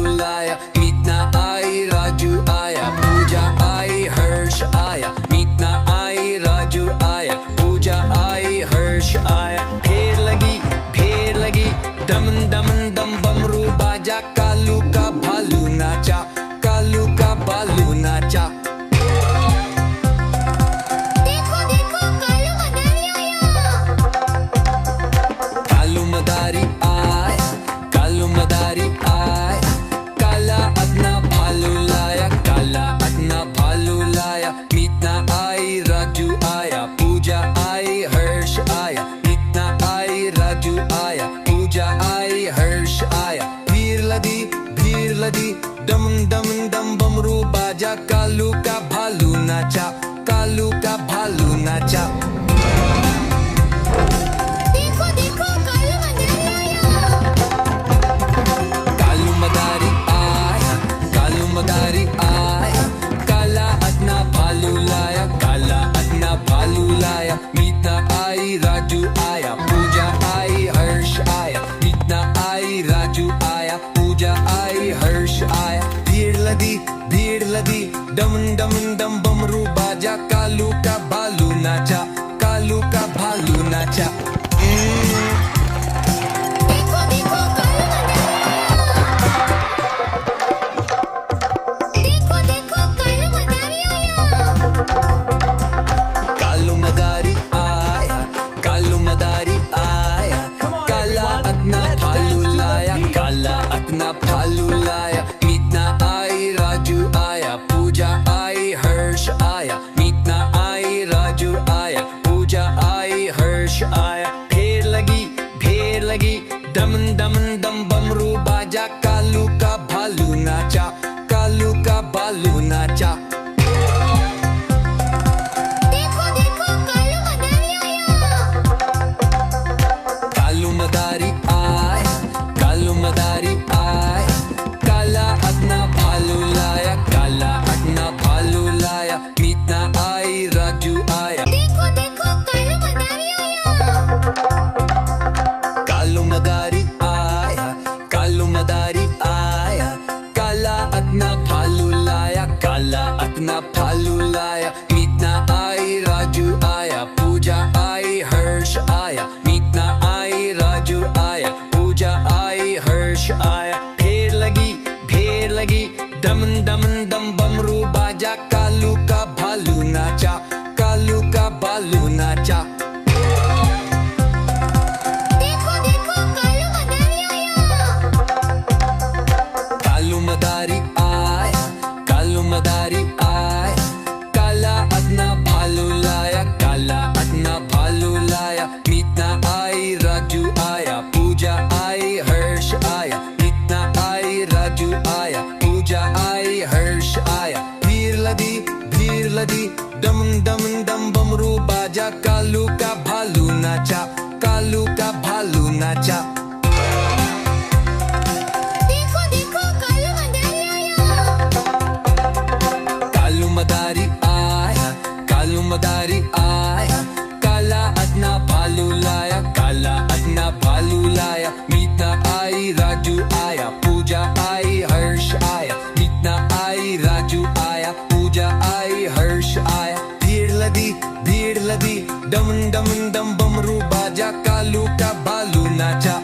लाया, मीतना आई राजू आया, पूजा आई हर्ष आया, मीतना आई राजू आया, पूजा आई हर्ष आया। फेर लगी दमन दमन दम बमरू बाजा, कालू का भालू नाचा, कालू का भालू नाचा। देखो देखो कालू मदारी आया। कालू मदारी आया, काला अपना भालू लाया, काला अपना भालू लाया, मीतना आई राजू आया, पूजा आई हर्ष आया, मीतना आई राजू आया, पूजा आई हर्ष आया। भीड़ लदी दम दम दम बमरू बाजा, कालू का भालू नाचा, कालू का भालू नाचा। देखो देखो कालू मदारी आया, कालू मदारी आया, काला अपना भालू लाया, काला अपना भालू लाया, मीतना आई राजू आया, पूजा आई हर्ष आया, मीतना आई राजू आया, पूजा आई हर्ष आया। भीड़ लदी दमन दमन दम बमरू बाजा, कालू का भालू नाचा, कालू का भालू नाचा। देखो देखो कालू मदारी आया, कालू मदारी आया, काला अपना भालू लाया, काला अपना भालू लाया, मीतना आई राजू आया, पूजा आई हर्ष आया, मीतना आई राजू आया, पूजा आई हर्ष आया। फेर लगी दमन दमन दम बमरू बाजा, कालू का भालू नाचा, कालू का भालू नाचा। कालू मदारी आया, कालू मदारी आया, काला अपना भालू लाया, काला अपना भालू लाया, मीतना आई राजू आया। देखो देखो कालू मदारी आया, कालू मदारी आया, काला अपना भालू लाया, काला अपना भालू लाया, मीतना आई राजू आया, पूजा आई हर्ष आया, मीतना आई राजू आया, पूजा आई हर्ष आया। फेर लगी दमन दमन दम बमरू बाजा, कालू का भालू नाचा, कालू का भालू नाचा। कालू मदारी आया, कालू मदारी आया, काला अपना भालू लाया, काला अपना भालू लाया, मीतना आई राजू आया, पूजा आई हर्ष आया, मीतना आई राजू आया, पूजा आई हर्ष आया। भीड़ लदी दमन दमन दम बमरू बाजा, कालू का भालू नाचा, कालू का भालू नाचा। कालू मदारी आया, कालू मदारी आया, काला अपना भालू लाया, काला अपना भालू लाया, मीतना आई राजू आया, पूजा आई हर्ष आया, मीतना आई राजू आया, पूजा आई हर्ष आया। भीड़ लदी दमन दमन दम बमरू बाजा, कालू का भालू नाचा।